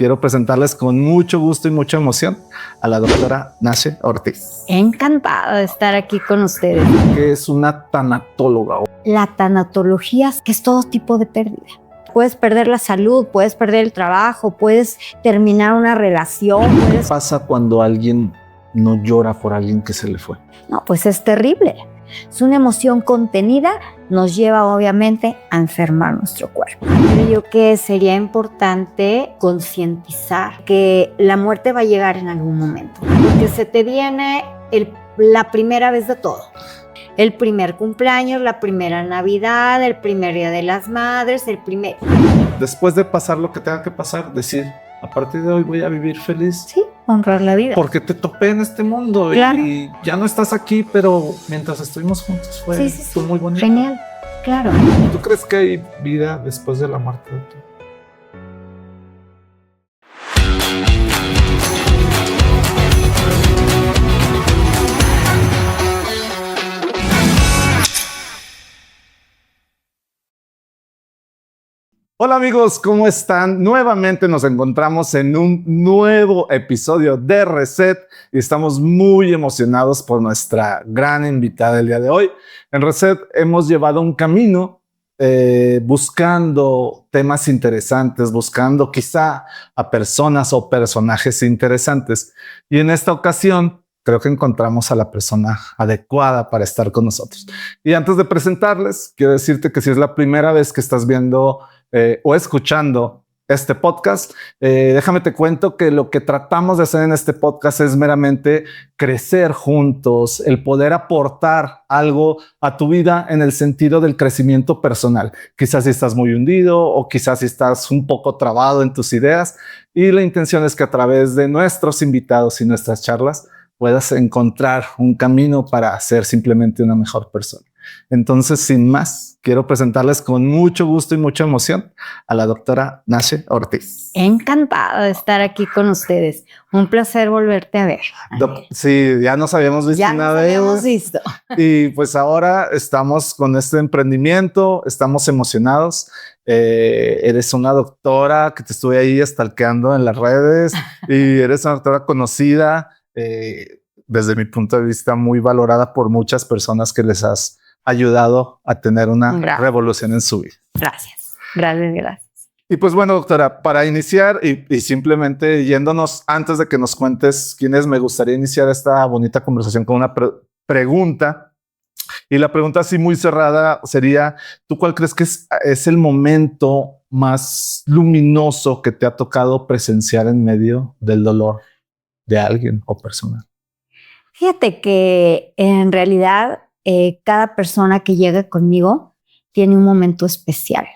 quiero presentarles con mucho gusto y mucha emoción a la doctora Nache Ortiz. Encantada de estar aquí con ustedes. ¿Qué es una tanatóloga? La tanatología es todo tipo de pérdida. Puedes perder la salud, puedes perder el trabajo, puedes terminar una relación. ¿Qué pasa cuando alguien no llora por alguien que se le fue? No, pues es terrible. Es una emoción contenida, nos lleva obviamente a enfermar nuestro cuerpo. Creo yo que sería importante concientizar que la muerte va a llegar en algún momento, porque se te viene la primera vez de todo. El primer cumpleaños, la primera Navidad, el primer Día de las Madres, Después de pasar lo que tenga que pasar, decir, a partir de hoy voy a vivir feliz. Sí, honrar la vida. Porque te topé en este mundo, claro. Y ya no estás aquí, pero mientras estuvimos juntos fue muy bonito. Genial, claro. ¿Tú crees que hay vida después de la muerte? Hola amigos, ¿cómo están? Nuevamente nos encontramos en un nuevo episodio de Reset y estamos muy emocionados por nuestra gran invitada del día de hoy. En Reset hemos llevado un camino buscando temas interesantes, buscando quizá a personas o personajes interesantes. Y en esta ocasión creo que encontramos a la persona adecuada para estar con nosotros. Y antes de presentarles, quiero decirte que si es la primera vez que estás viendo o escuchando este podcast, déjame te cuento que lo que tratamos de hacer en este podcast es meramente crecer juntos, el poder aportar algo a tu vida en el sentido del crecimiento personal. Quizás si estás muy hundido o quizás si estás un poco trabado en tus ideas, y la intención es que a través de nuestros invitados y nuestras charlas puedas encontrar un camino para ser simplemente una mejor persona. Entonces, sin más, quiero presentarles con mucho gusto y mucha emoción a la doctora Nache Ortiz. Encantada de estar aquí con ustedes. Un placer volverte a ver. Sí, ya nos habíamos visto una vez. Ya nos habíamos visto. Y pues ahora estamos con este emprendimiento, estamos emocionados. Eres una doctora que te estuve ahí stalkeando en las redes y eres una doctora conocida, desde mi punto de vista muy valorada por muchas personas que les has ayudado a tener una revolución en su vida. Gracias. Y pues bueno, doctora, para iniciar y simplemente yéndonos, antes de que nos cuentes quién es, me gustaría iniciar esta bonita conversación con una pregunta. Y la pregunta así muy cerrada sería, ¿tú cuál crees que es el momento más luminoso que te ha tocado presenciar en medio del dolor de alguien o persona? Fíjate que en realidad cada persona que llega conmigo tiene un momento especial,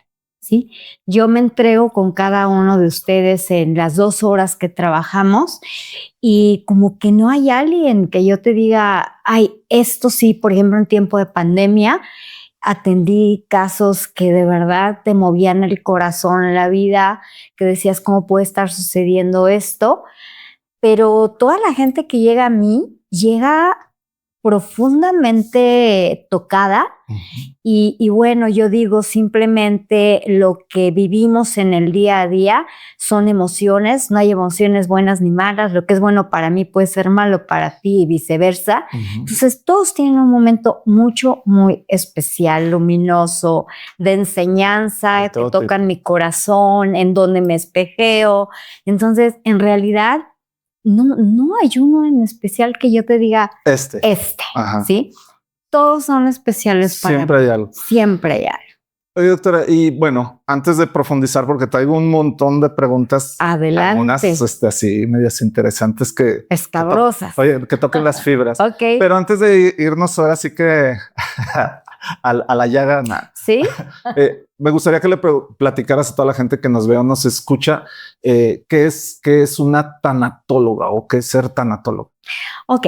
¿sí? Yo me entrego con cada uno de ustedes en las 2 horas que trabajamos y como que no hay alguien que yo te diga, ay, esto sí, por ejemplo, en tiempo de pandemia, atendí casos que de verdad te movían el corazón en la vida, que decías, ¿cómo puede estar sucediendo esto? Pero toda la gente que llega a mí llega profundamente tocada. Y bueno, yo digo simplemente lo que vivimos en el día a día son emociones, no hay emociones buenas ni malas, lo que es bueno para mí puede ser malo para ti y viceversa. Entonces todos tienen un momento muy especial, luminoso, de enseñanza, que tocan mi corazón, en donde me espejeo. Entonces, en realidad, no hay uno en especial que yo te diga ¿sí? Todos son especiales para mí. Siempre hay algo. Siempre hay algo. Oye, doctora, y bueno, antes de profundizar, porque traigo un montón de preguntas. Adelante. Algunas así medias interesantes que... Escabrosas. Que toquen las fibras. Ok. Pero antes de irnos ahora sí que a la llaga. ¿Sí? Me gustaría que le platicaras a toda la gente que nos ve o nos escucha qué es una tanatóloga o qué es ser tanatólogo. Ok.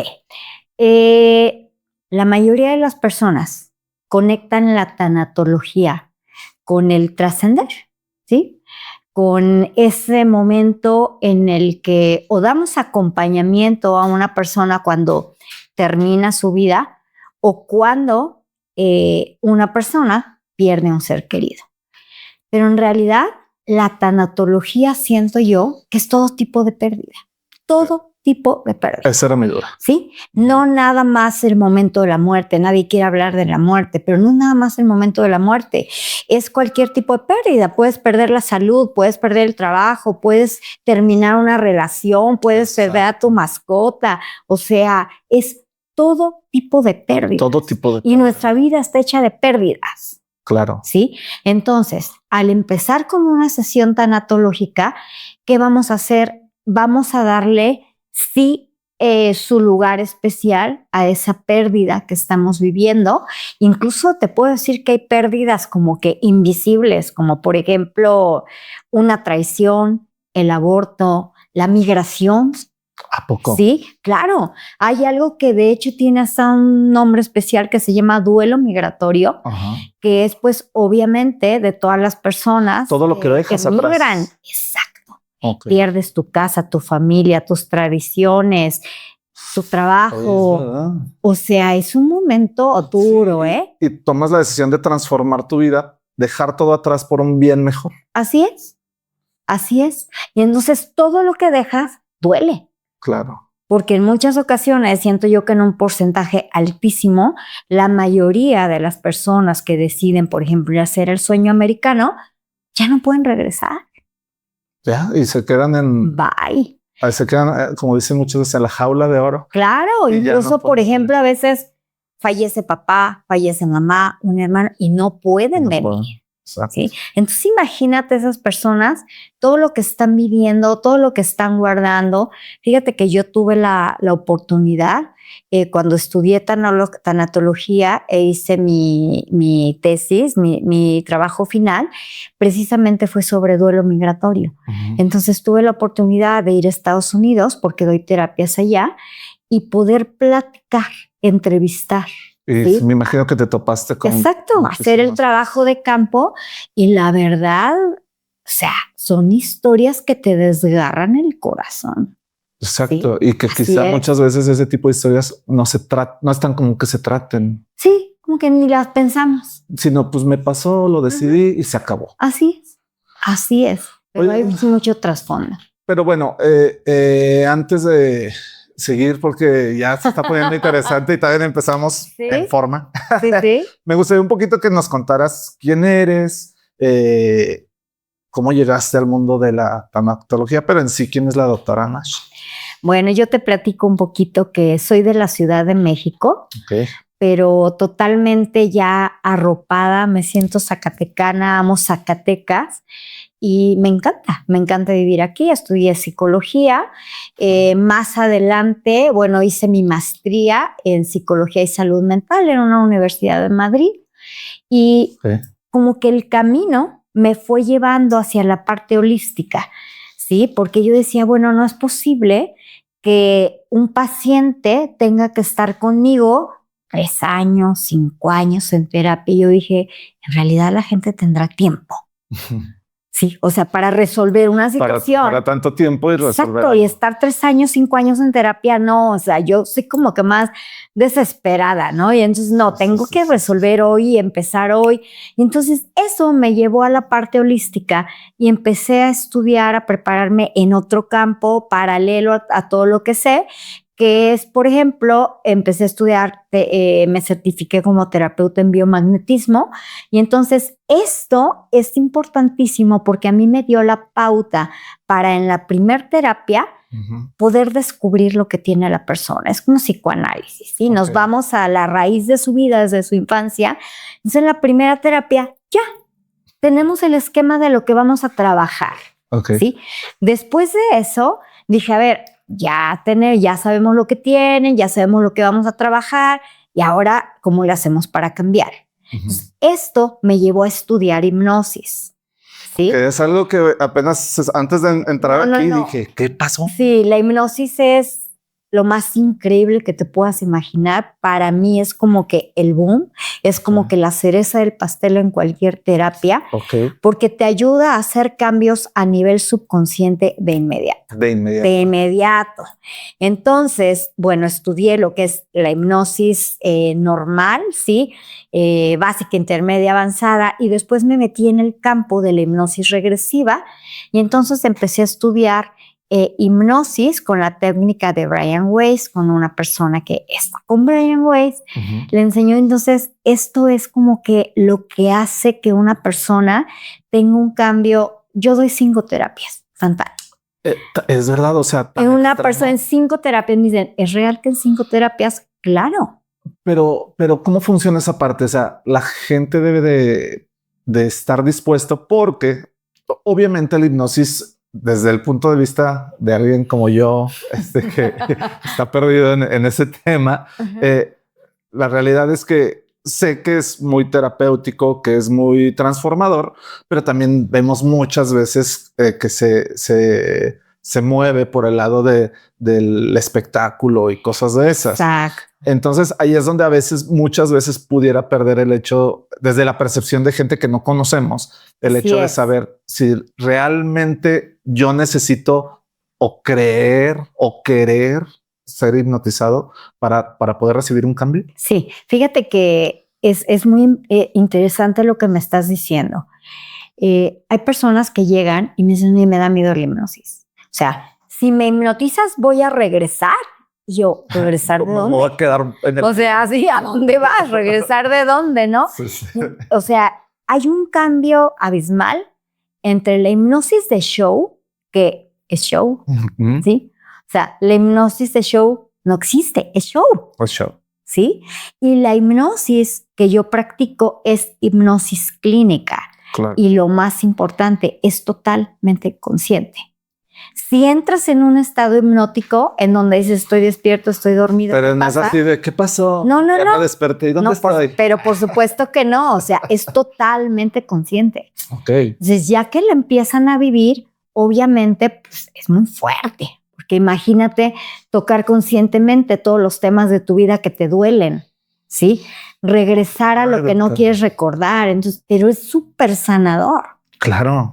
La mayoría de las personas conectan la tanatología con el trascender, ¿sí? Con ese momento en el que o damos acompañamiento a una persona cuando termina su vida o cuando una persona pierde un ser querido. Pero en realidad la tanatología siento yo que es todo tipo de pérdida. Todo tipo de pérdida. Esa era mi duda. ¿Sí? No nada más el momento de la muerte. Nadie quiere hablar de la muerte, pero no nada más el momento de la muerte. Es cualquier tipo de pérdida. Puedes perder la salud, puedes perder el trabajo, puedes terminar una relación, puedes perder a tu mascota. O sea, es todo tipo de pérdida. Todo tipo de pérdida. Y nuestra vida está hecha de pérdidas. Claro. ¿Sí? Entonces, al empezar con una sesión tanatológica, ¿qué vamos a hacer? Vamos a darle su lugar especial a esa pérdida que estamos viviendo. Incluso te puedo decir que hay pérdidas como que invisibles, como por ejemplo una traición, el aborto, la migración. ¿A poco? Sí, claro. Hay algo que de hecho tiene hasta un nombre especial que se llama duelo migratorio, que es pues obviamente de todas las personas todo lo que dejas atrás. Migran. Exacto. Okay. Pierdes tu casa, tu familia, tus tradiciones, tu trabajo. O sea, es un momento duro, sí. ¿eh? Y tomas la decisión de transformar tu vida, dejar todo atrás por un bien mejor. Así es. Así es. Y entonces todo lo que dejas duele. Claro. Porque en muchas ocasiones siento yo que en un porcentaje altísimo, la mayoría de las personas que deciden, por ejemplo, hacer el sueño americano, ya no pueden regresar. Ya, y se quedan en... Bye. Se quedan, como dicen muchas veces, en la jaula de oro. Claro, incluso, no por ejemplo, a veces fallece papá, fallece mamá, un hermano, y no pueden venir. ¿Sí? Entonces imagínate esas personas, todo lo que están viviendo, todo lo que están guardando. Fíjate que yo tuve la oportunidad cuando estudié tanatología e hice mi tesis, mi trabajo final, precisamente fue sobre duelo migratorio. Entonces tuve la oportunidad de ir a Estados Unidos porque doy terapias allá y poder platicar, entrevistar. Y ¿sí? Me imagino que te topaste con... Exacto, hacer el trabajo de campo y la verdad, o sea, son historias que te desgarran el corazón. Exacto, ¿sí? Y que quizá muchas veces ese tipo de historias no están como que se traten. Sí, como que ni las pensamos. Sino pues me pasó, lo decidí y se acabó. Así es, pero hay mucho trasfondo. Pero bueno, antes de... seguir porque ya se está poniendo interesante y también empezamos en forma. Sí. Me gustaría un poquito que nos contaras quién eres, cómo llegaste al mundo de la tanatología, pero en sí, ¿quién es la doctora Nash? Bueno, yo te platico un poquito que soy de la Ciudad de México, pero totalmente ya arropada, me siento zacatecana, amo Zacatecas. Y me encanta vivir aquí. Estudié psicología. Más adelante, bueno, hice mi maestría en psicología y salud mental en una universidad de Madrid. Y como que el camino me fue llevando hacia la parte holística, ¿sí? Porque yo decía, bueno, no es posible que un paciente tenga que estar conmigo 3 años, 5 años en terapia. Y yo dije, en realidad la gente tendrá tiempo. Sí, o sea, para resolver una situación. Para tanto tiempo y resolver. Exacto, y estar 3 años, 5 años en terapia, no, o sea, yo soy como que más desesperada, ¿no? Y entonces, no, tengo que resolver hoy y empezar hoy. Y entonces eso me llevó a la parte holística y empecé a estudiar, a prepararme en otro campo paralelo a todo lo que sé, que es, por ejemplo, empecé a estudiar, me certifiqué como terapeuta en biomagnetismo y entonces esto es importantísimo porque a mí me dio la pauta para en la primer terapia poder descubrir lo que tiene la persona. Es como psicoanálisis, ¿sí? Nos vamos a la raíz de su vida desde su infancia. Entonces en la primera terapia ya tenemos el esquema de lo que vamos a trabajar, ¿sí? Después de eso dije, a ver, ya sabemos lo que tienen, ya sabemos lo que vamos a trabajar y ahora, ¿cómo le hacemos para cambiar? Entonces, esto me llevó a estudiar hipnosis. ¿Sí? Que es algo que apenas antes de entrar aquí dije, ¿qué pasó? Sí, la hipnosis es lo más increíble que te puedas imaginar. Para mí es como que el boom, es como que la cereza del pastel en cualquier terapia, porque te ayuda a hacer cambios a nivel subconsciente de inmediato. De inmediato. Entonces, bueno, estudié lo que es la hipnosis normal, ¿sí? Básica, intermedia, avanzada, y después me metí en el campo de la hipnosis regresiva y entonces empecé a estudiar hipnosis con la técnica de Brian Weiss, con una persona que está con Brian Weiss. Le enseñó, entonces, esto es como que lo que hace que una persona tenga un cambio. Yo doy 5 terapias, fantástico. Es verdad, o sea, en una persona en 5 terapias, me dicen, ¿es real que en 5 terapias? Claro. Pero ¿cómo funciona esa parte? O sea, la gente debe de estar dispuesto, porque obviamente la hipnosis, desde el punto de vista de alguien como yo, que está perdido en ese tema, la realidad es que sé que es muy terapéutico, que es muy transformador, pero también vemos muchas veces que se mueve por el lado del espectáculo y cosas de esas. Exacto. Entonces ahí es donde muchas veces pudiera perder el hecho, desde la percepción de gente que no conocemos, el hecho de saber si realmente yo necesito o creer o querer ser hipnotizado para poder recibir un cambio. Sí, fíjate que es muy interesante lo que me estás diciendo. Hay personas que llegan y me dicen, me da miedo la hipnosis. O sea, si me hipnotizas, voy a regresar. Yo, ¿regresar de dónde? Voy a quedar en el... O sea, sí, ¿a dónde vas? ¿Regresar de dónde, no? Sí. O sea, hay un cambio abismal entre la hipnosis de show, que es show, ¿sí? O sea, la hipnosis de show no existe, es show. Es show. ¿Sí? Y la hipnosis que yo practico es hipnosis clínica. Claro. Y lo más importante, es totalmente consciente. Si entras en un estado hipnótico en donde dices estoy despierto, estoy dormido. Pero no es así de ¿qué pasó? No. Me desperté. ¿Y dónde estoy? Pero por supuesto que no. O sea, es totalmente consciente. Ok. Entonces, ya que la empiezan a vivir, obviamente pues, es muy fuerte. Porque imagínate tocar conscientemente todos los temas de tu vida que te duelen, ¿sí? Regresar a lo que no quieres recordar. Entonces, pero es súper sanador. Claro.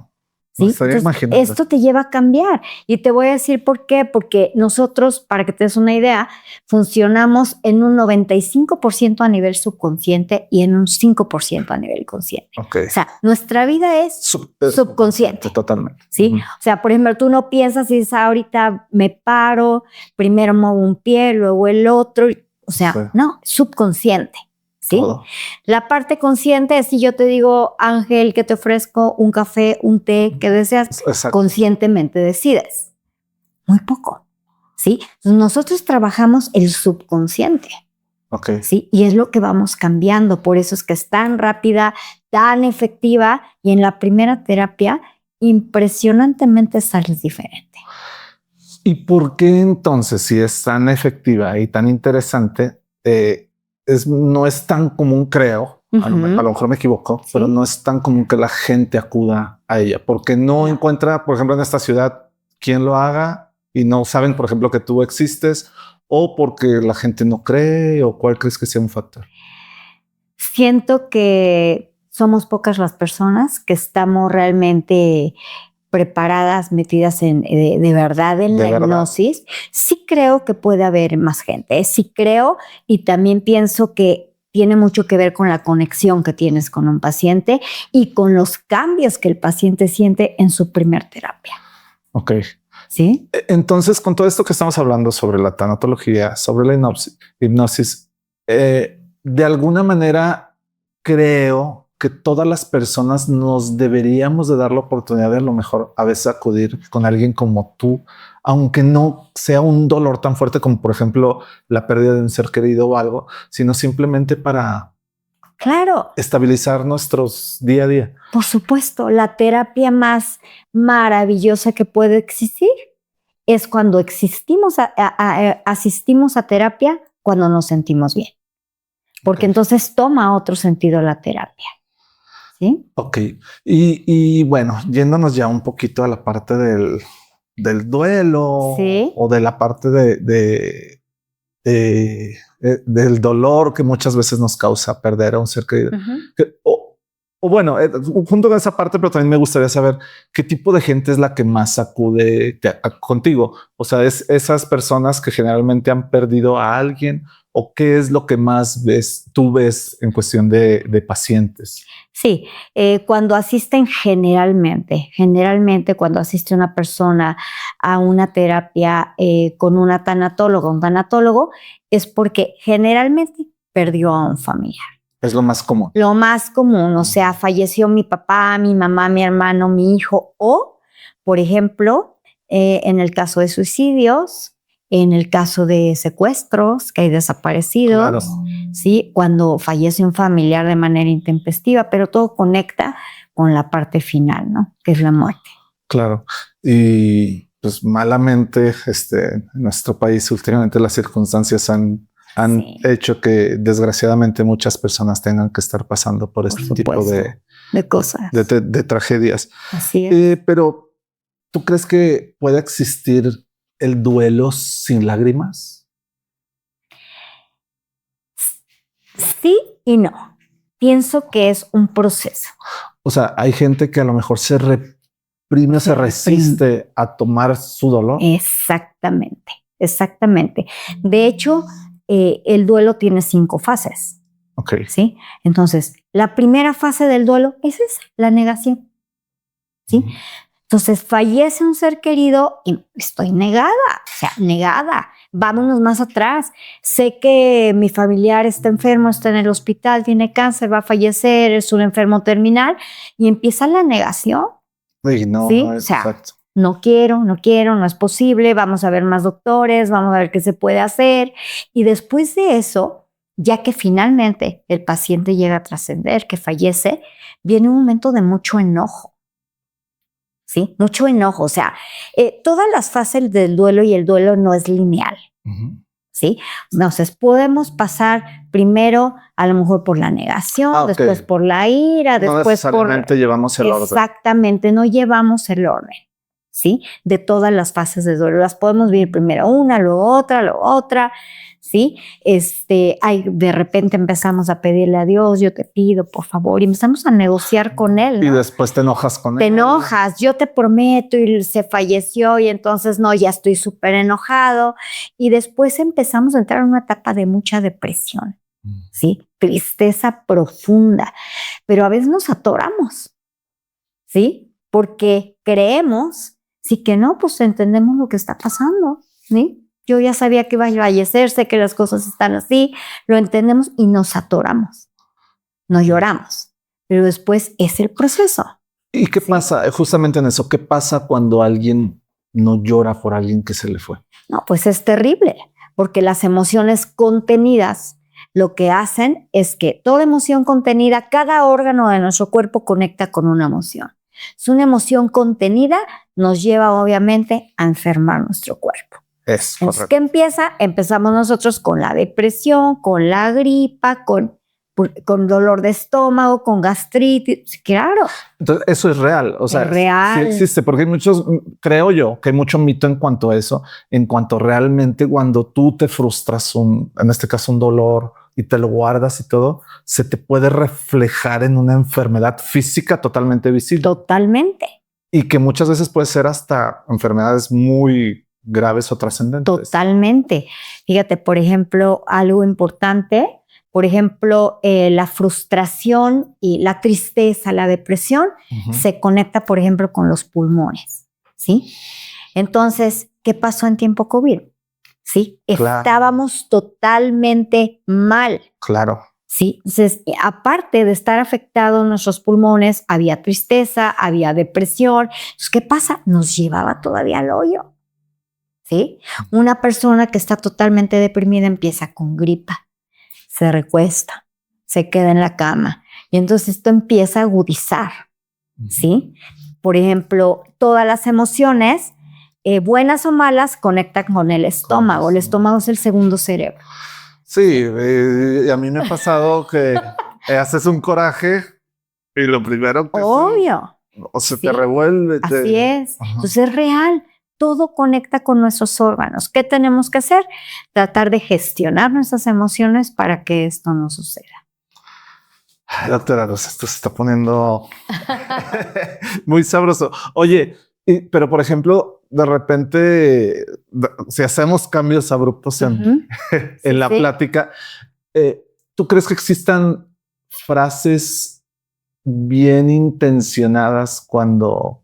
¿Sí? Entonces, esto te lleva a cambiar. Y te voy a decir por qué. Porque nosotros, para que te des una idea, funcionamos en un 95% a nivel subconsciente y en un 5% a nivel consciente. Okay. O sea, nuestra vida es subconsciente. Totalmente. ¿Sí? O sea, por ejemplo, tú no piensas y dices, ahorita me paro, primero muevo un pie, luego el otro. O sea, no, subconsciente. ¿Sí? Todo. La parte consciente es si yo te digo, Ángel, que te ofrezco un café, un té, que deseas, conscientemente decides. Muy poco, ¿sí? Entonces nosotros trabajamos el subconsciente, ¿sí? Y es lo que vamos cambiando, por eso es que es tan rápida, tan efectiva, y en la primera terapia impresionantemente sales diferente. ¿Y por qué entonces, si es tan efectiva y tan interesante, no es tan común, creo, a lo mejor me equivoco, pero no es tan común que la gente acuda a ella? Porque no encuentra, por ejemplo, en esta ciudad, quien lo haga y no saben, por ejemplo, que tú existes, o porque la gente no cree, o cuál crees que sea un factor. Siento que somos pocas las personas que estamos realmente preparadas, metidas de verdad en la hipnosis. Sí creo que puede haber más gente, sí creo, y también pienso que tiene mucho que ver con la conexión que tienes con un paciente y con los cambios que el paciente siente en su primer terapia. Ok. ¿Sí? Entonces, con todo esto que estamos hablando sobre la tanatología, sobre la hipnosis, de alguna manera creo que todas las personas nos deberíamos de dar la oportunidad de a lo mejor a veces acudir con alguien como tú, aunque no sea un dolor tan fuerte como por ejemplo la pérdida de un ser querido o algo, sino simplemente para estabilizar nuestros día a día. Por supuesto, la terapia más maravillosa que puede existir es cuando asistimos a terapia cuando nos sentimos bien, porque entonces toma otro sentido la terapia. ¿Sí? Ok. Y bueno, yéndonos ya un poquito a la parte del duelo, Sí. o de la parte del dolor que muchas veces nos causa perder a un ser querido. O bueno, junto con esa parte, pero también me gustaría saber qué tipo de gente es la que más acude contigo. O sea, es esas personas que generalmente han perdido a alguien, o qué es lo que más tú ves en cuestión de pacientes. Sí, cuando asisten generalmente cuando asiste una persona a una terapia con una tanatóloga, un tanatólogo, es porque generalmente perdió a un familiar. Es lo más común. Lo más común, o sea, falleció mi papá, mi mamá, mi hermano, mi hijo, o, por ejemplo, en el caso de suicidios, en el caso de secuestros, que hay desaparecidos, Claro. ¿sí? Cuando fallece un familiar de manera intempestiva, pero todo conecta con la parte final, ¿no? Que es la muerte. Claro. Y pues malamente, en nuestro país últimamente las circunstancias han sí. hecho que desgraciadamente muchas personas tengan que estar pasando por este tipo de cosas, de tragedias. Así es. Pero ¿tú crees que puede existir el duelo sin lágrimas? Sí y no. Pienso que es un proceso. O sea, hay gente que a lo mejor se reprime, se resiste a tomar su dolor. Exactamente, exactamente. De hecho, el duelo tiene 5 fases. Ok. ¿Sí? Entonces, la primera fase del duelo es esa, la negación. ¿Sí? Entonces, fallece un ser querido y estoy negada, o sea, negada. Vámonos más atrás. Sé que mi familiar está enfermo, está en el hospital, tiene cáncer, va a fallecer, es un enfermo terminal, y empieza la negación. Sí, no, ¿sí? No, o sea, exacto. No quiero, no es posible, vamos a ver más doctores, vamos a ver qué se puede hacer. Y después de eso, ya que finalmente el paciente llega a trascender, que fallece, viene un momento de mucho enojo. ¿Sí? Mucho enojo. O sea, todas las fases del duelo, y el duelo no es lineal. ¿Sí? Entonces, podemos pasar primero a lo mejor por la negación, después por la ira, después necesariamente llevamos el orden. Exactamente, no llevamos el orden. ¿Sí? De todas las fases de duelo. Las podemos vivir primero una, luego otra, ¿sí? De repente empezamos a pedirle a Dios, yo te pido, por favor, y empezamos a negociar con Él, ¿no? Y después te enojas con Él. Te enojas, yo te prometo, y se falleció, y entonces no, ya estoy súper enojado. Y después empezamos a entrar en una etapa de mucha depresión, ¿sí? Tristeza profunda. Pero a veces nos atoramos, ¿sí? Porque creemos, sí que no, pues entendemos lo que está pasando, ¿sí? Yo ya sabía que iba a fallecer, sé que las cosas están así, lo entendemos y nos atoramos, no lloramos, pero después es el proceso. ¿Y qué pasa justamente en eso? ¿Qué pasa cuando alguien no llora por alguien que se le fue? No, pues es terrible, porque las emociones contenidas lo que hacen es que toda emoción contenida, cada órgano de nuestro cuerpo conecta con una emoción. Es una emoción contenida, nos lleva obviamente a enfermar nuestro cuerpo. Es correcto. ¿Qué empieza? Empezamos nosotros con la depresión, con la gripa, con dolor de estómago, con gastritis, claro. Entonces, eso es real. O sea, es real. Sí existe, porque hay muchos, creo yo, que hay mucho mito en cuanto a eso, en cuanto realmente cuando tú te frustras, en este caso un dolor, y te lo guardas y todo, se te puede reflejar en una enfermedad física totalmente visible. Totalmente. Y que muchas veces puede ser hasta enfermedades muy graves o trascendentes. Totalmente. Fíjate, por ejemplo, algo importante, por ejemplo, la frustración y la tristeza, la depresión, se conecta, por ejemplo, con los pulmones, ¿sí? Entonces, ¿qué pasó en tiempo COVID? ¿Sí? Claro. Estábamos totalmente mal. Claro. Sí, entonces, aparte de estar afectados nuestros pulmones, había tristeza, había depresión. Entonces, ¿qué pasa? Nos llevaba todavía al hoyo. ¿Sí? Una persona que está totalmente deprimida empieza con gripa, se recuesta, se queda en la cama, y entonces esto empieza a agudizar. ¿Sí? Por ejemplo, todas las emociones, buenas o malas, conectan con el estómago. El estómago es el segundo cerebro. Sí, a mí me ha pasado que haces un coraje y lo primero que obvio o se te revuelve. Así es. Entonces es real. todo conecta con nuestros órganos. ¿Qué tenemos que hacer? Tratar de gestionar nuestras emociones para que esto no suceda. Ay, doctora Rosa, esto se está poniendo muy sabroso. Oye, pero por ejemplo, de repente, si hacemos cambios abruptos en, en la plática, ¿tú crees que existan frases bien intencionadas cuando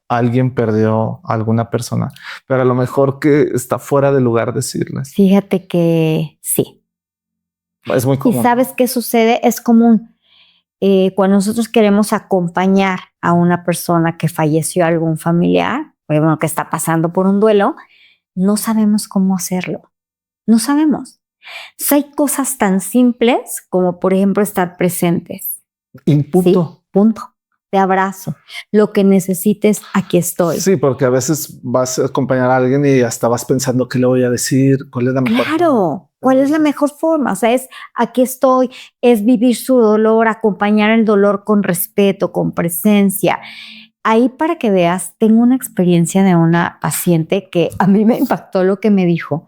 alguien perdió a alguna persona, pero a lo mejor que está fuera de lugar decirles? Fíjate que sí. Es muy común. ¿Y sabes qué sucede? Es común. Cuando nosotros queremos acompañar a una persona que falleció, algún familiar, o bueno, que está pasando por un duelo, no sabemos cómo hacerlo. No sabemos. Entonces, hay cosas tan simples como, por ejemplo, estar presentes. Y punto. Sí, punto. Te abrazo. Lo que necesites, aquí estoy. Sí, porque a veces vas a acompañar a alguien y hasta vas pensando qué le voy a decir, cuál es la mejor forma. Claro, ¿cuál es la mejor forma? O sea, es aquí estoy, es vivir su dolor, acompañar el dolor con respeto, con presencia. Ahí, para que veas, tengo una experiencia de una paciente que a mí me impactó lo que me dijo,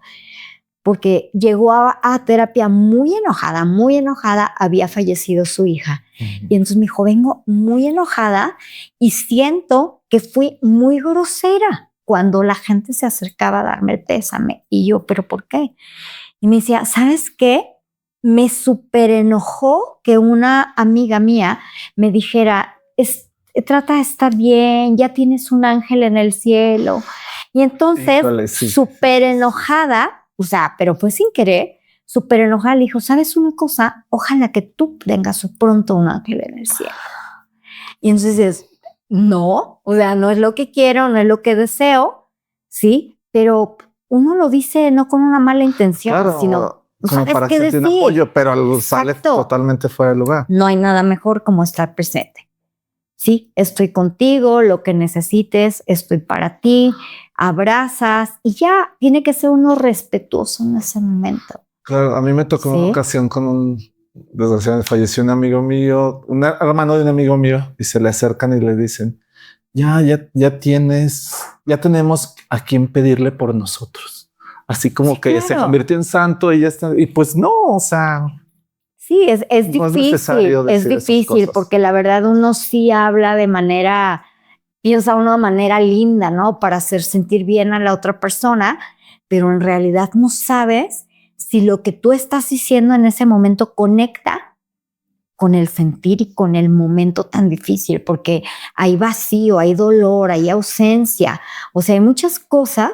porque llegó a terapia muy enojada, había fallecido su hija. Y entonces me dijo, vengo muy enojada y siento que fui muy grosera cuando la gente se acercaba a darme el pésame. Y yo, ¿pero por qué? Y me decía, ¿sabes qué? Me súper enojó que una amiga mía me dijera, trata de estar bien, ya tienes un ángel en el cielo. Y entonces, Híjole, sí. súper enojada, o sea, pero fue sin querer, súper enojada, le dijo, ¿sabes una cosa? Ojalá que tú tengas pronto un ángel en el cielo. Y entonces dices, no, o sea, no es lo que quiero, no es lo que deseo, ¿sí? Pero uno lo dice no con una mala intención, Claro, sino no como sabes para qué sentir un decir. apoyo, pero algo sale Exacto. totalmente fuera de lugar. No hay nada mejor como estar presente. Sí, estoy contigo, lo que necesites, estoy para ti, abrazas y ya tiene que ser uno respetuoso en ese momento. Claro, a mí me tocó una ocasión con un, desgraciadamente falleció un amigo mío, un hermano de un amigo mío, y se le acercan y le dicen, ya tenemos a quien pedirle por nosotros. Así como que se convirtió en santo y ya está. Y pues no, o sea. Sí, es No difícil, es difícil porque la verdad uno sí habla de manera, piensa uno de manera linda, ¿no? Para hacer sentir bien a la otra persona, pero en realidad no sabes si lo que tú estás diciendo en ese momento conecta con el sentir y con el momento tan difícil, porque hay vacío, hay dolor, hay ausencia, o sea, hay muchas cosas,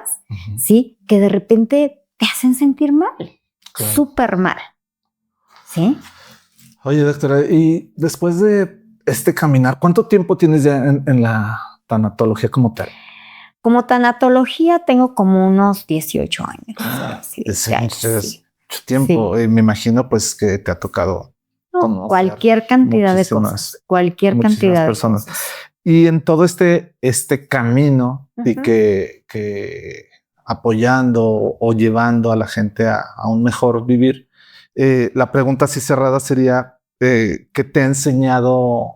¿sí? Que de repente te hacen sentir mal, súper mal. ¿Sí? Oye, doctora, y después de este caminar, ¿cuánto tiempo tienes ya en la tanatología como tal? Como tanatología tengo como unos 18 años. Mucho tiempo. Sí. Me imagino pues que te ha tocado cualquier cantidad de cosas. Cualquier cantidad de personas. Y en todo este camino y que apoyando o llevando a la gente a un mejor vivir, la pregunta así cerrada sería, ¿qué te ha enseñado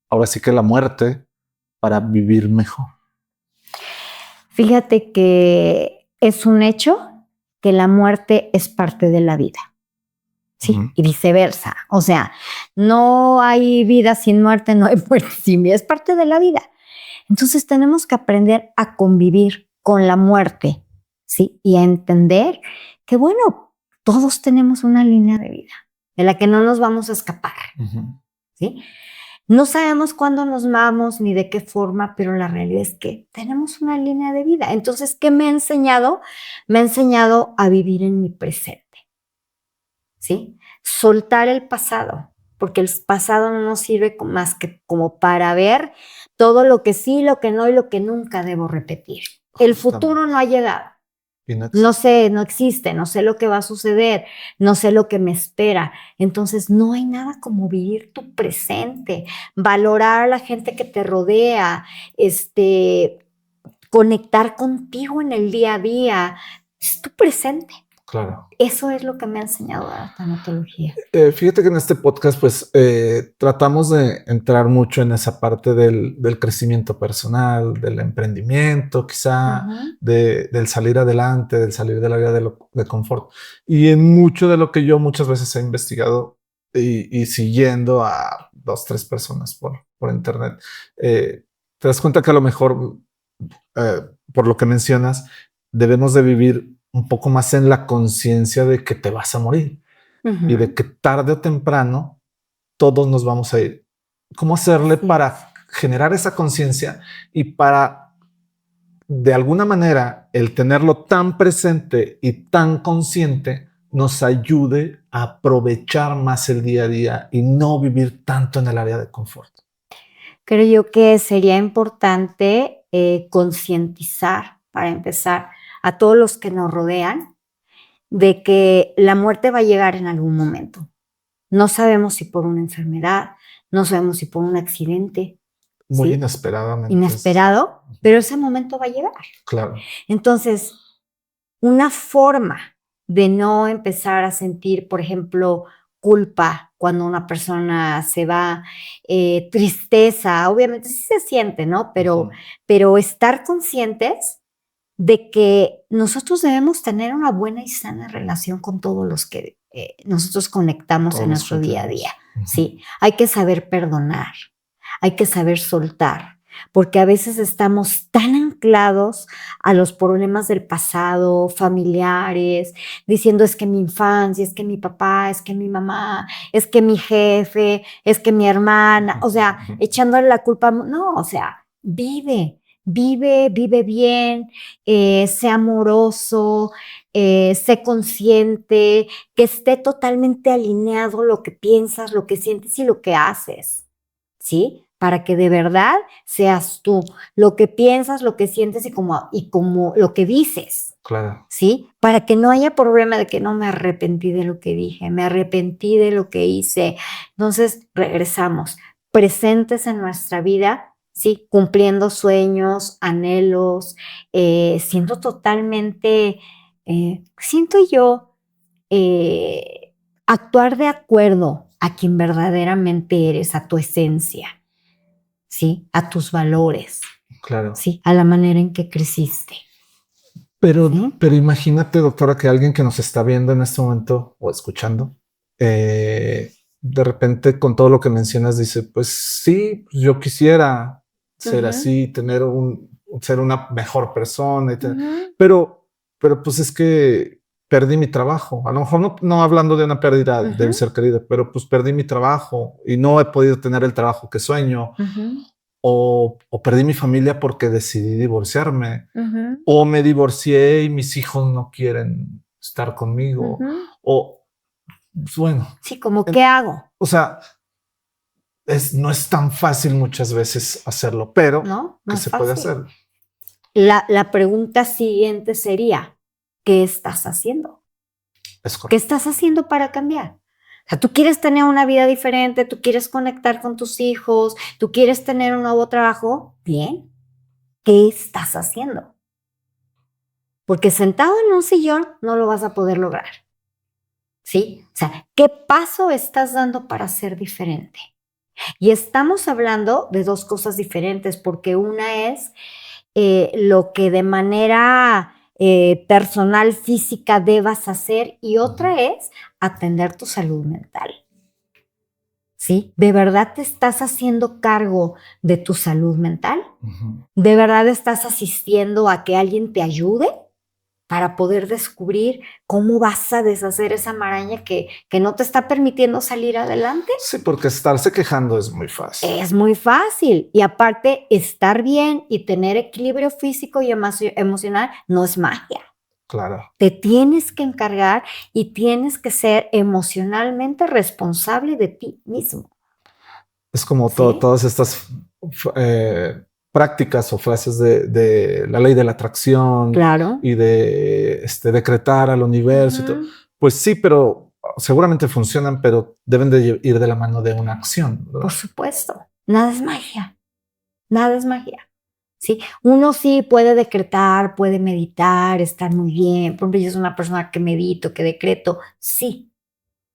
ahora sí que la muerte para vivir mejor? Fíjate que es un hecho que la muerte es parte de la vida. Sí, y viceversa. O sea, no hay vida sin muerte, no hay muerte sin vida. Es parte de la vida. Entonces tenemos que aprender a convivir con la muerte, ¿sí? Y a entender que, bueno, todos tenemos una línea de vida de la que no nos vamos a escapar, ¿sí? No sabemos cuándo nos vamos ni de qué forma, pero la realidad es que tenemos una línea de vida. Entonces, ¿qué me ha enseñado? Me ha enseñado a vivir en mi presente, ¿sí? Soltar el pasado, porque el pasado no nos sirve más que como para ver todo lo que sí, lo que no y lo que nunca debo repetir. El futuro no ha llegado. No sé, no existe, no sé lo que va a suceder, no sé lo que me espera. Entonces no hay nada como vivir tu presente, valorar a la gente que te rodea, conectar contigo en el día a día. Es tu presente. Claro. Eso es lo que me ha enseñado la tanatología. Fíjate que en este podcast, pues, tratamos de entrar mucho en esa parte del crecimiento personal, del emprendimiento, quizá, del salir adelante, del salir del área de confort. Y en mucho de lo que yo muchas veces he investigado y siguiendo a 2, 3 personas por internet, te das cuenta que a lo mejor, eh, por lo que mencionas, debemos de vivir un poco más en la conciencia de que te vas a morir y de que tarde o temprano todos nos vamos a ir. ¿Cómo hacerle para generar esa conciencia y para, de alguna manera, el tenerlo tan presente y tan consciente nos ayude a aprovechar más el día a día y no vivir tanto en el área de confort? Creo yo que sería importante concientizar, para empezar, a todos los que nos rodean de que la muerte va a llegar en algún momento. No sabemos si por una enfermedad, no sabemos si por un accidente. Muy ¿sí? inesperadamente. Inesperado, pero ese momento va a llegar. Claro. Entonces, una forma de no empezar a sentir, por ejemplo, culpa cuando una persona se va, tristeza, obviamente sí se siente, ¿no? Pero estar conscientes de que nosotros debemos tener una buena y sana relación con todos los que nosotros conectamos en nuestro día a día, ¿sí? Hay que saber perdonar, hay que saber soltar, porque a veces estamos tan anclados a los problemas del pasado, familiares, diciendo es que mi infancia, es que mi papá, es que mi mamá, es que mi jefe, es que mi hermana, o sea, echándole la culpa, no, o sea, vive bien, sé amoroso, sé consciente, que esté totalmente alineado lo que piensas, lo que sientes y lo que haces, ¿sí? Para que de verdad seas tú, lo que piensas, lo que sientes y como lo que dices. Claro. ¿Sí? Para que no haya problema de que no me arrepentí de lo que dije, me arrepentí de lo que hice. Entonces, regresamos, presentes en nuestra vida, sí, cumpliendo sueños, anhelos, siendo totalmente, siento yo, actuar de acuerdo a quien verdaderamente eres, a tu esencia, ¿sí? A tus valores, Claro. ¿sí? A la manera en que creciste. Pero imagínate, doctora, que alguien que nos está viendo en este momento o escuchando, de repente con todo lo que mencionas dice, pues sí, yo quisiera ser así, ser una mejor persona, pero pues es que perdí mi trabajo. A lo mejor no hablando de una pérdida de un ser querido, pero pues perdí mi trabajo y no he podido tener el trabajo que sueño. O perdí mi familia porque decidí divorciarme, o me divorcié y mis hijos no quieren estar conmigo, o bueno. Sí, como ¿qué hago? O sea, no es tan fácil muchas veces hacerlo, pero no ¿qué se puede hacer? La pregunta siguiente sería, ¿qué estás haciendo? ¿Qué estás haciendo para cambiar? O sea, tú quieres tener una vida diferente, tú quieres conectar con tus hijos, tú quieres tener un nuevo trabajo, bien. ¿Qué estás haciendo? Porque sentado en un sillón no lo vas a poder lograr. ¿Sí? O sea, ¿qué paso estás dando para ser diferente? Y estamos hablando de dos cosas diferentes, porque una es lo que de manera personal, física debas hacer, y otra es atender tu salud mental. ¿Sí? ¿De verdad te estás haciendo cargo de tu salud mental? ¿De verdad estás asistiendo a que alguien te ayude para poder descubrir cómo vas a deshacer esa maraña que no te está permitiendo salir adelante? Sí, porque estarse quejando es muy fácil. Es muy fácil. Y aparte, estar bien y tener equilibrio físico y emocional no es magia. Claro. Te tienes que encargar y tienes que ser emocionalmente responsable de ti mismo. Es como ¿Sí? todas estas prácticas o frases de la ley de la atracción, claro, y de decretar al universo. Y todo. Pues sí, pero seguramente funcionan, pero deben de ir de la mano de una acción, ¿verdad? Por supuesto. Nada es magia. Nada es magia. ¿sí? Uno sí puede decretar, puede meditar, estar muy bien. Por ejemplo, yo soy una persona que medito, que decreto, sí,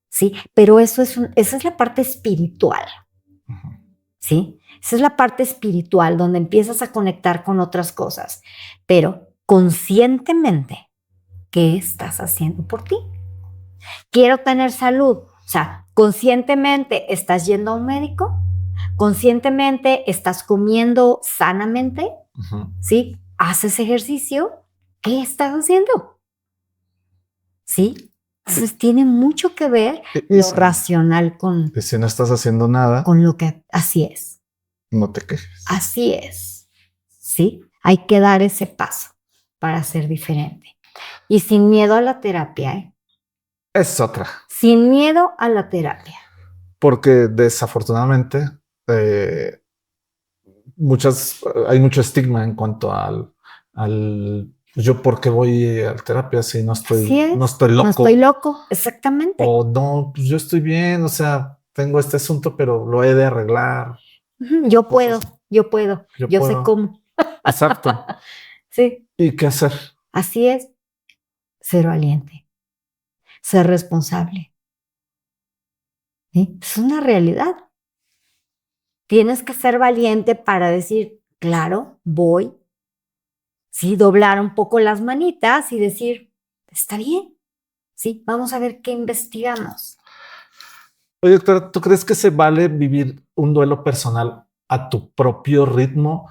sí, pero esa es la parte espiritual, Ujú. ¿sí? Esa es la parte espiritual donde empiezas a conectar con otras cosas, pero conscientemente, ¿qué estás haciendo por ti? Quiero tener salud, o sea, conscientemente estás yendo a un médico, conscientemente estás comiendo sanamente, Ujú. ¿sí? Haces ejercicio, ¿qué estás haciendo? ¿Sí? Entonces tiene mucho que ver Y lo racional si no estás haciendo nada, con lo que así es. no te quejes. Así es. ¿Sí? Hay que dar ese paso para ser diferente. Y sin miedo a la terapia, ¿eh? Es otra. Sin miedo a la terapia. Porque desafortunadamente eh, hay mucho estigma en cuanto al yo por qué voy a terapia si no Así es. no estoy No loco. estoy loco, exactamente. O no, pues yo estoy bien, o sea, tengo este asunto, pero lo he de arreglar. Yo puedo, Cosas, yo puedo, yo yo sé puedo. cómo. Exacto. Sí, ¿Y qué hacer? así es. Ser valiente, ser responsable. ¿Sí? Es una realidad. Tienes que ser valiente para decir, claro, voy. Sí, doblar un poco las manitas y decir, está bien. Sí, vamos a ver qué investigamos. Oye, doctora, ¿tú crees que se vale vivir un duelo personal a tu propio ritmo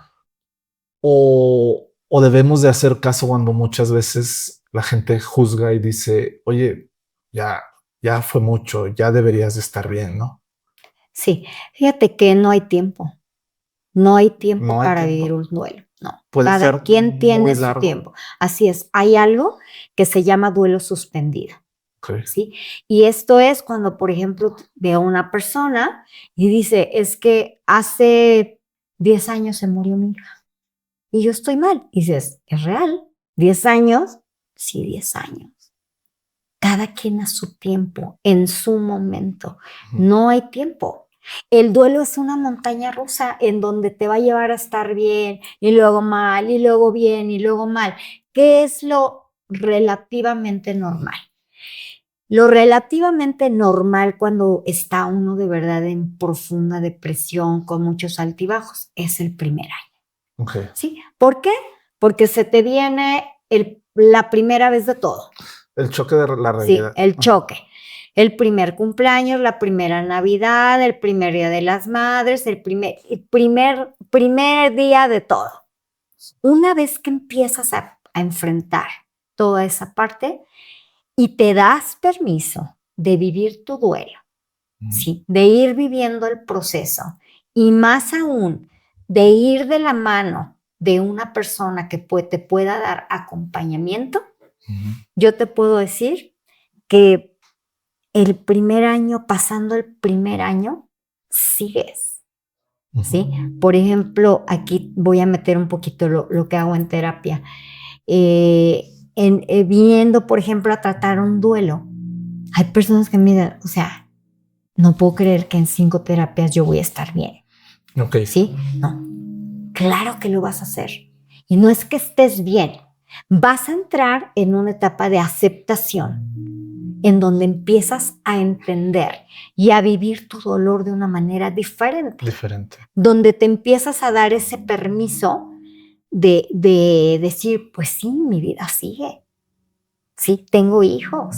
o debemos de hacer caso cuando muchas veces la gente juzga y dice, oye, ya, ya fue mucho, ya deberías de estar bien, ¿no? Sí, fíjate que no hay tiempo. No hay tiempo No hay para vivir tiempo. un duelo. No, Puede cada ser quien muy tiene su largo. tiempo. Así es, hay algo que se llama duelo suspendido. Ok. ¿Sí? Y esto es cuando, por ejemplo, veo a una persona y dice, es que hace 10 años se murió mi hija y yo estoy mal. Y dices, ¿es real? ¿10 años? Sí, 10 años. Cada quien a su tiempo, en su momento. Ujú. No hay tiempo. El duelo es una montaña rusa en donde te va a llevar a estar bien y luego mal y luego bien y luego mal. ¿Qué es lo relativamente normal? Lo relativamente normal cuando está uno de verdad en profunda depresión con muchos altibajos es el primer año. Ok. ¿Sí? ¿Por qué? Porque se te viene la primera vez de todo. El choque de la Sí, realidad. el choque. El primer cumpleaños, la primera Navidad, el primer Día de las Madres, el primer día de todo. Una vez que empiezas a enfrentar toda esa parte y te das permiso de vivir tu duelo, Ujú. ¿sí? De ir viviendo el proceso y más aún de ir de la mano de una persona que te pueda dar acompañamiento, Ujú. yo te puedo decir que el primer año, pasando el primer año, sigues, ¿sí? Ujú. Por ejemplo, aquí voy a meter un poquito lo que hago en terapia. Viniendo, por ejemplo, a tratar un duelo, hay personas que me dicen, o sea, no puedo creer que en 5 terapias yo voy a estar bien, Ok. ¿sí? No, claro que lo vas a hacer. Y no es que estés bien, vas a entrar en una etapa de aceptación en donde empiezas a entender y a vivir tu dolor de una manera diferente, Diferente. donde te empiezas a dar ese permiso de decir, pues sí, mi vida sigue, sí, tengo hijos,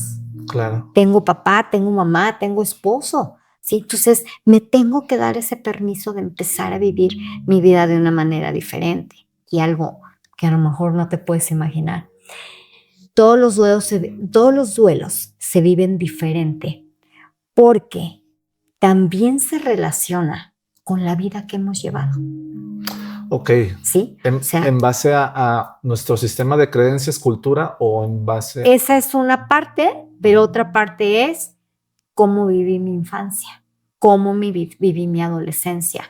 Claro. tengo papá, tengo mamá, tengo esposo, sí, entonces me tengo que dar ese permiso de empezar a vivir mi vida de una manera diferente y algo que a lo mejor no te puedes imaginar. Todos los duelos se viven diferente porque también se relaciona con la vida que hemos llevado, Ok. ¿sí? O sea, En base a nuestro sistema de creencias, cultura o en base. esa es una parte, pero otra parte es cómo viví mi infancia, cómo viví mi adolescencia,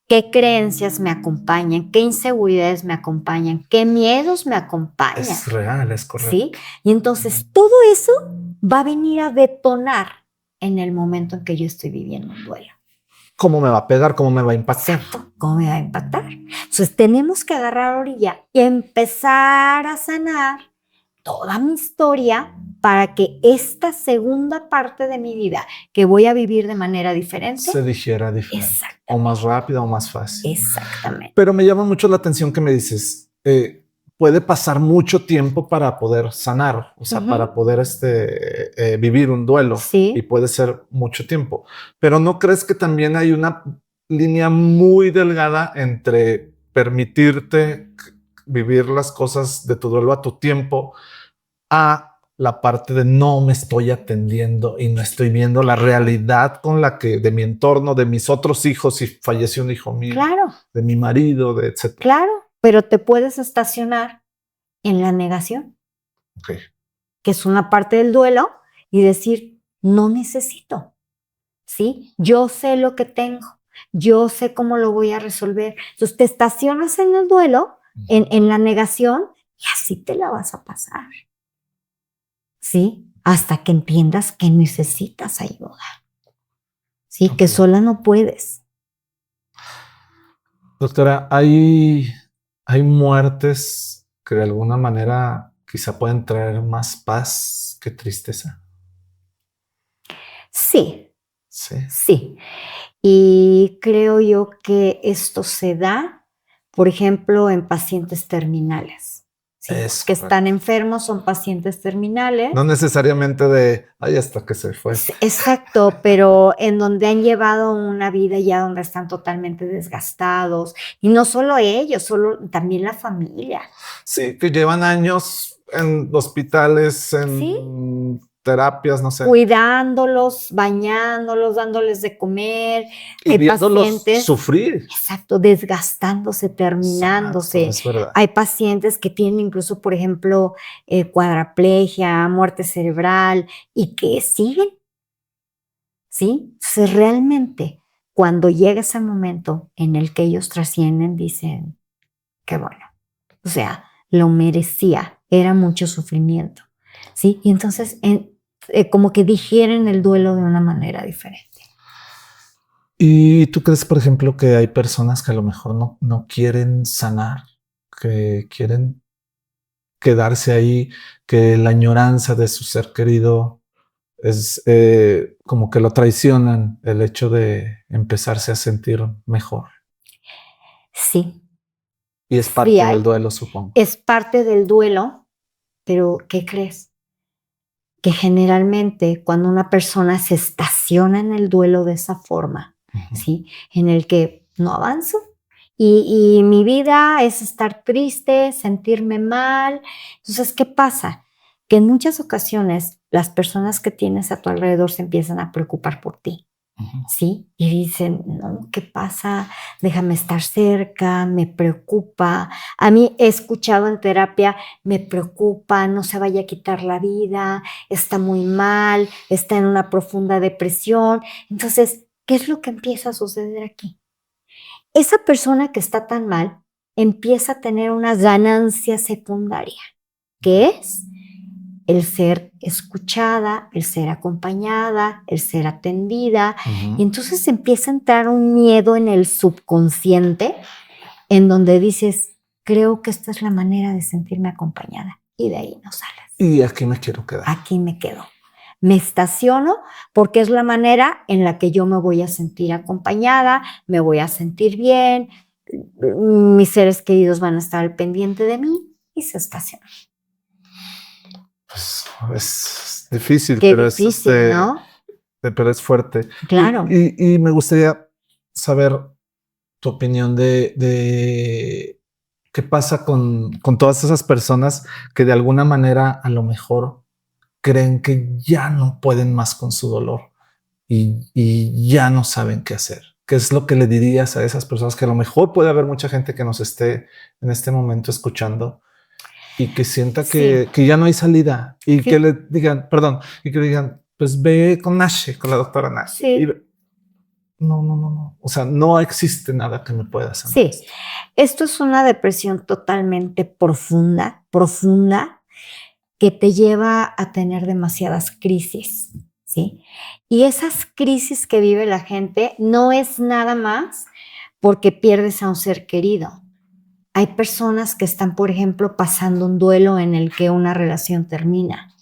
qué creencias me acompañan, qué inseguridades me acompañan, qué miedos me acompañan, Es real, es ¿sí? correcto. Y entonces todo eso va a venir a detonar en el momento en que yo estoy viviendo un duelo. ¿Cómo me va a pegar? ¿Cómo me va a impactar? ¿Cómo me va a impactar? Entonces tenemos que agarrar orilla y empezar a sanar toda mi historia para que esta segunda parte de mi vida que voy a vivir de manera diferente se digiera diferente. O más rápida o más fácil. Exactamente. Pero me llama mucho la atención que me dices, puede pasar mucho tiempo para poder sanar, o sea, para poder vivir un duelo. Sí. Y puede ser mucho tiempo. Pero ¿no crees que también hay una línea muy delgada entre permitirte vivir las cosas de tu duelo a tu tiempo a la parte de no me estoy atendiendo y no estoy viendo la realidad con la que de mi entorno, de mis otros hijos, si falleció un hijo mío, Claro. de mi marido, de etcétera? Claro, pero te puedes estacionar en la negación, Okay. que es una parte del duelo, y decir, no necesito, ¿sí? Yo sé lo que tengo, yo sé cómo lo voy a resolver. Entonces te estacionas en el duelo, en la negación, y así te la vas a pasar, ¿sí? Hasta que entiendas que necesitas ayuda, ¿sí? Okay. Que sola no puedes. Doctora, hay muertes que de alguna manera quizá pueden traer más paz que tristeza. Sí, Sí. sí. Y creo yo que esto se da, por ejemplo, en pacientes terminales, ¿sí? Que están enfermos, son pacientes terminales. No necesariamente de, ay, hasta que se fue. Exacto, pero en donde han llevado una vida ya donde están totalmente desgastados. Y no solo ellos, también la familia. Sí, que llevan años en hospitales, en ¿Sí? terapias, no sé. Cuidándolos, bañándolos, dándoles de comer. Y Hay viéndolos pacientes, sufrir. exacto, desgastándose, terminándose. Exacto, es verdad. Hay pacientes que tienen incluso, por ejemplo, cuadraplegia, muerte cerebral y que siguen, ¿sí? Entonces, realmente, cuando llega ese momento en el que ellos trascienden, dicen, qué bueno. O sea, lo merecía, era mucho sufrimiento, ¿sí? Y entonces, como que digieren el duelo de una manera diferente. ¿Y tú crees, por ejemplo, que hay personas que a lo mejor no quieren sanar, que quieren quedarse ahí, que la añoranza de su ser querido es como que lo traicionan, el hecho de empezarse a sentir mejor? Sí. Y es parte del duelo, supongo. Es parte del duelo, pero ¿qué crees? Que generalmente cuando una persona se estaciona en el duelo de esa forma, ¿sí? En el que no avanzo y mi vida es estar triste, sentirme mal. Entonces, ¿qué pasa? Que en muchas ocasiones las personas que tienes a tu alrededor se empiezan a preocupar por ti. ¿Sí? Y dicen, no, ¿qué pasa? Déjame estar cerca, me preocupa. A mí he escuchado en terapia, me preocupa, no se vaya a quitar la vida, está muy mal, está en una profunda depresión. Entonces, ¿qué es lo que empieza a suceder aquí? Esa persona que está tan mal empieza a tener una ganancia secundaria, que es el ser escuchada, el ser acompañada, el ser atendida. Y entonces empieza a entrar un miedo en el subconsciente en donde dices, creo que esta es la manera de sentirme acompañada. Y de ahí no sales. Y aquí me quiero quedar. Aquí me quedo. Me estaciono porque es la manera en la que yo me voy a sentir acompañada, me voy a sentir bien, mis seres queridos van a estar al pendiente de mí y se estacionan. Pues es difícil, Qué pero difícil, ¿no? Pero es fuerte. Claro. Y me gustaría saber tu opinión de qué pasa con todas esas personas que de alguna manera a lo mejor creen que ya no pueden más con su dolor y ya no saben qué hacer. ¿Qué es lo que le dirías a esas personas? Que a lo mejor puede haber mucha gente que nos esté en este momento escuchando y que sienta que ya no hay salida y que le digan, perdón, y que le digan, pues ve con Nashe, con la doctora Nashe. Y no. O sea, no existe nada que me pueda sanar. Sí, esto es una depresión totalmente profunda, que te lleva a tener demasiadas crisis, ¿sí? Y esas crisis que vive la gente no es nada más porque pierdes a un ser querido. Hay personas que están, por ejemplo, pasando un duelo en el que una relación termina,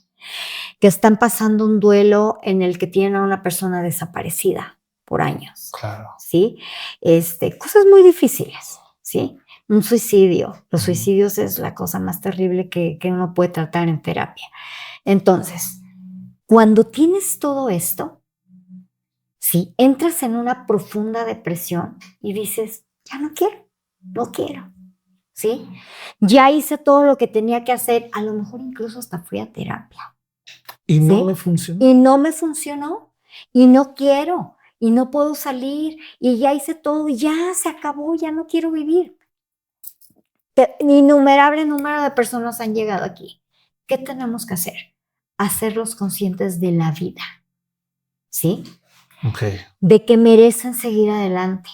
que están pasando un duelo en el que tienen a una persona desaparecida por años, Claro. ¿sí? Cosas muy difíciles, ¿sí? Un suicidio. Los suicidios es la cosa más terrible que uno puede tratar en terapia. Entonces, cuando tienes todo esto, ¿sí? Entras en una profunda depresión y dices, ya no quiero, no quiero, ¿sí? Ya hice todo lo que tenía que hacer, a lo mejor incluso hasta fui a terapia. Y no ¿sí? me funcionó. Y no me funcionó, y no quiero, y no puedo salir, y ya hice todo, y ya se acabó, ya no quiero vivir. Innumerable número de personas han llegado aquí. ¿Qué tenemos que hacer? Hacerlos conscientes de la vida, ¿sí? Okay. De que merecen seguir adelante,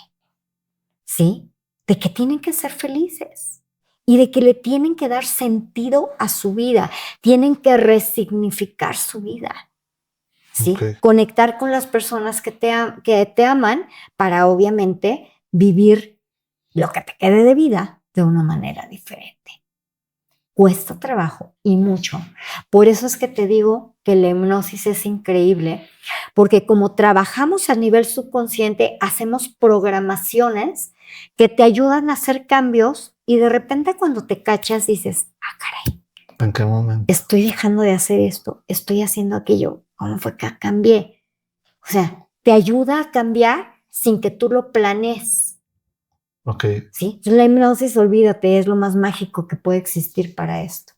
¿sí? De que tienen que ser felices y de que le tienen que dar sentido a su vida, tienen que resignificar su vida, ¿sí? Okay. Conectar con las personas que te aman para obviamente vivir lo que te quede de vida de una manera diferente. Cuesta trabajo y mucho. Por eso es que te digo que la hipnosis es increíble, porque como trabajamos a nivel subconsciente, hacemos programaciones que te ayudan a hacer cambios y de repente cuando te cachas dices, ah, caray, ¿En qué momento? estoy dejando de hacer esto, estoy haciendo aquello, ¿cómo fue que cambié? O sea, te ayuda a cambiar sin que tú lo planees. Ok. ¿Sí? Entonces, la hipnosis, olvídate, es lo más mágico que puede existir para esto.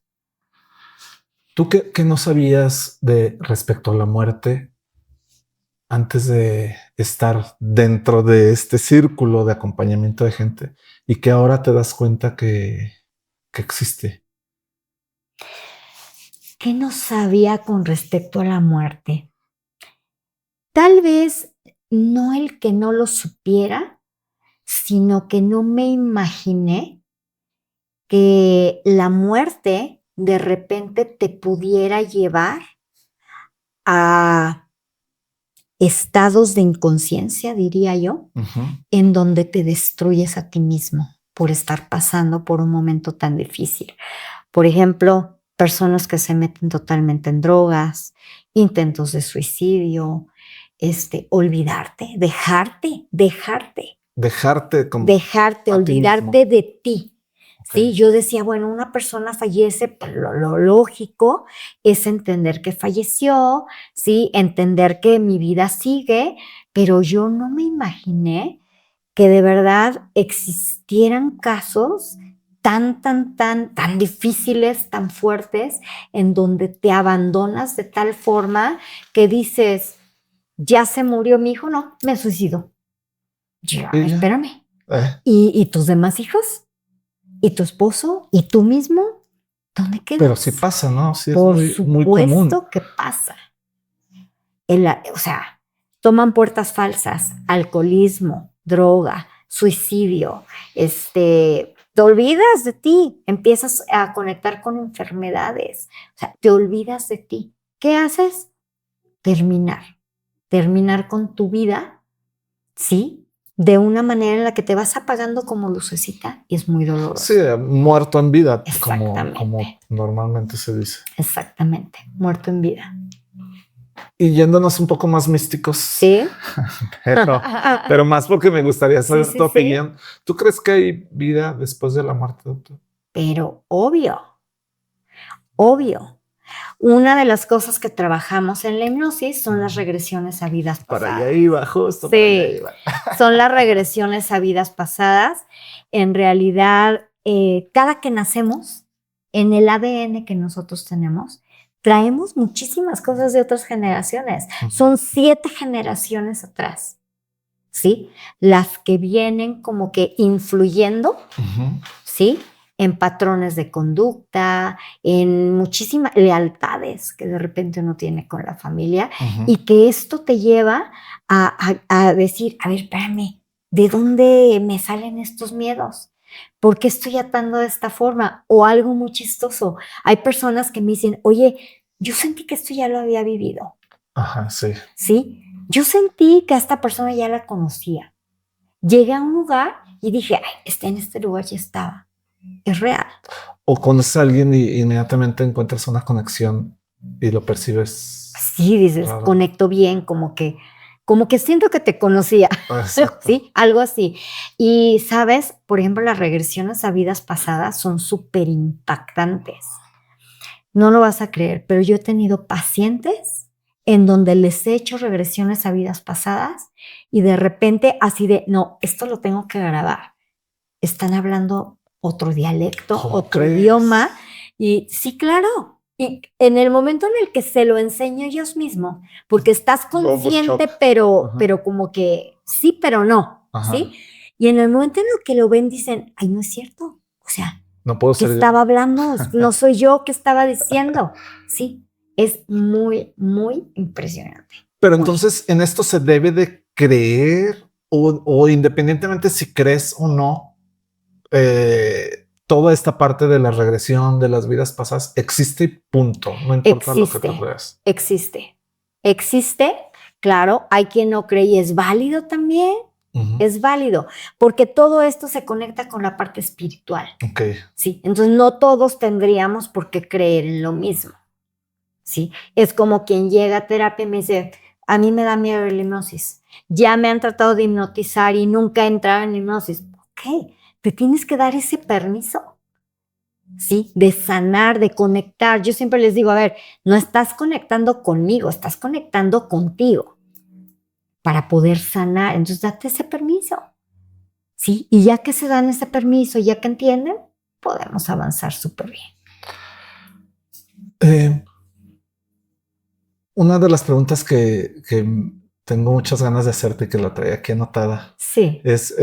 ¿Tú qué no sabías de respecto a la muerte antes de estar dentro de este círculo de acompañamiento de gente y que ahora te das cuenta que existe? ¿Qué no sabía con respecto a la muerte? Tal vez no el que no lo supiera, sino que no me imaginé que la muerte de repente te pudiera llevar a estados de inconsciencia, diría yo, en donde te destruyes a ti mismo por estar pasando por un momento tan difícil. Por ejemplo, personas que se meten totalmente en drogas, intentos de suicidio, olvidarte, Dejarte olvidarte de ti. Okay. Sí, yo decía, bueno, una persona fallece, pues lo lógico es entender que falleció, sí, entender que mi vida sigue, pero yo no me imaginé que de verdad existieran casos tan difíciles, tan fuertes, en donde te abandonas de tal forma que dices, ya se murió mi hijo, no, me suicido. Ya, espérame. ¿Y tus demás hijos? ¿Y tu esposo? ¿Y tú mismo? ¿Dónde quedas? Pero sí pasa, ¿no? Sí, Por es muy común. Por supuesto que pasa. O sea, toman puertas falsas, alcoholismo, droga, suicidio, te olvidas de ti, empiezas a conectar con enfermedades, o sea, te olvidas de ti. ¿Qué haces? Terminar con tu vida, ¿sí? De una manera en la que te vas apagando como lucecita y es muy doloroso. Sí, muerto en vida, como normalmente se dice. Exactamente, muerto en vida. Y yéndonos un poco más místicos. Sí. pero más porque me gustaría saber tu opinión. ¿Tú crees que hay vida después de la muerte, doctor? Pero obvio. Una de las cosas que trabajamos en la hipnosis son las regresiones a vidas pasadas. Para allá iba, justo. Sí, para allá iba. Son las regresiones a vidas pasadas. En realidad, cada que nacemos, en el ADN que nosotros tenemos, traemos muchísimas cosas de otras generaciones. Son 7 generaciones atrás, ¿sí? Las que vienen como que influyendo, ¿sí? En patrones de conducta, en muchísimas lealtades que de repente uno tiene con la familia y que esto te lleva a decir, a ver, espérame, ¿de dónde me salen estos miedos? ¿Por qué estoy atando de esta forma? O algo muy chistoso. Hay personas que me dicen, oye, yo sentí que esto ya lo había vivido. Ajá, sí. ¿Sí? Yo sentí que a esta persona ya la conocía. Llegué a un lugar y dije, ay, en este lugar ya estaba. Es real. O conoces a alguien y inmediatamente encuentras una conexión y lo percibes Sí, dices, raro. conecto bien, como que siento que te conocía. Exacto. Sí, algo así. Y sabes, por ejemplo, las regresiones a vidas pasadas son súper impactantes. No lo vas a creer, pero yo he tenido pacientes en donde les he hecho regresiones a vidas pasadas y de repente así de, no, esto lo tengo que grabar. Están hablando otro dialecto, ¿Cómo otro crees? idioma. Y sí, claro. Y en el momento en el que se lo enseño ellos mismos, porque estás consciente, shock. pero, Ajá. pero como que sí, pero no, Ajá. ¿sí? Y en el momento en el que lo ven, dicen, ay, no es cierto. O sea, No puedo ¿qué ser yo. estaba hablando? No soy yo que estaba diciendo. Sí, es muy, muy impresionante. Pero Muy. entonces en esto se debe de creer o independientemente si crees o no, toda esta parte de la regresión de las vidas pasadas existe y punto. No importa lo que tú creas. Existe, claro, hay quien no cree y es válido también, es válido, porque todo esto se conecta con la parte espiritual. Ok. Sí, entonces no todos tendríamos por qué creer en lo mismo. Sí, es como quien llega a terapia y me dice, a mí me da miedo la hipnosis. Ya me han tratado de hipnotizar y nunca he entrado en hipnosis. Ok, te tienes que dar ese permiso. ¿Sí? De sanar, de conectar. Yo siempre les digo, a ver, no estás conectando conmigo, estás conectando contigo para poder sanar. Entonces, date ese permiso, ¿sí? Y ya que se dan ese permiso, ya que entienden, podemos avanzar súper bien. Una de las preguntas que tengo muchas ganas de hacerte y que la traía aquí anotada Sí. es,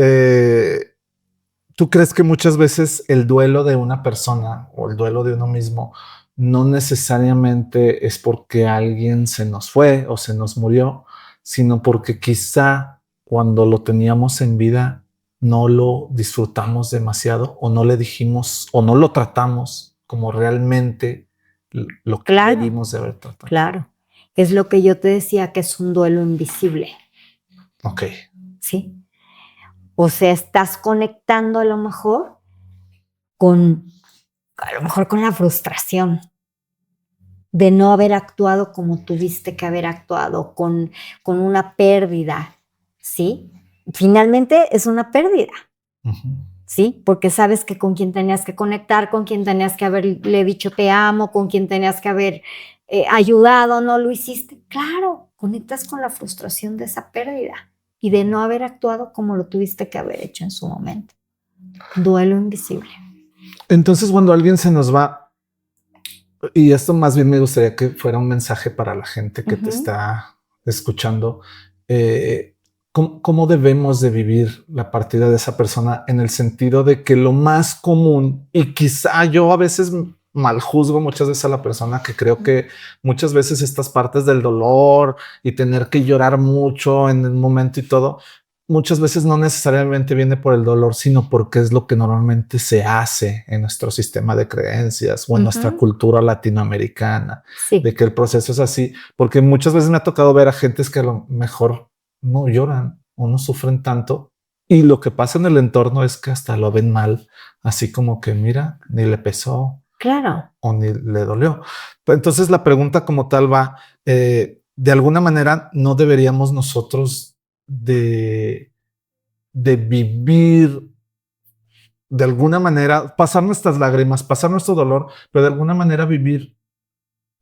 ¿tú crees que muchas veces el duelo de una persona o el duelo de uno mismo no necesariamente es porque alguien se nos fue o se nos murió, sino porque quizá cuando lo teníamos en vida no lo disfrutamos demasiado o no le dijimos o no lo tratamos como realmente lo que Claro, debimos de haber tratado? claro. Es lo que yo te decía, que es un duelo invisible, Ok. ¿sí? O sea, estás conectando a lo mejor con la frustración de no haber actuado como tuviste que haber actuado, con una pérdida, ¿sí? Finalmente es una pérdida, ¿sí? Porque sabes que con quien tenías que conectar, con quien tenías que haberle dicho te amo, con quien tenías que haber ayudado, no lo hiciste. Claro, conectas con la frustración de esa pérdida y de no haber actuado como lo tuviste que haber hecho en su momento. Duelo invisible. Entonces, cuando alguien se nos va, y esto más bien me gustaría que fuera un mensaje para la gente que te está escuchando, ¿cómo debemos de vivir la partida de esa persona en el sentido de que lo más común, y quizá yo a veces mal juzgo muchas veces a la persona que creo que muchas veces estas partes del dolor y tener que llorar mucho en el momento y todo, muchas veces no necesariamente viene por el dolor, sino porque es lo que normalmente se hace en nuestro sistema de creencias o en nuestra cultura latinoamericana, Sí. de que el proceso es así, porque muchas veces me ha tocado ver a gentes que a lo mejor no lloran o no sufren tanto y lo que pasa en el entorno es que hasta lo ven mal, así como que mira, ni le pesó. Claro. O ni le dolió. Entonces la pregunta como tal va, de alguna manera no deberíamos nosotros de vivir de alguna manera, pasar nuestras lágrimas, pasar nuestro dolor, pero de alguna manera vivir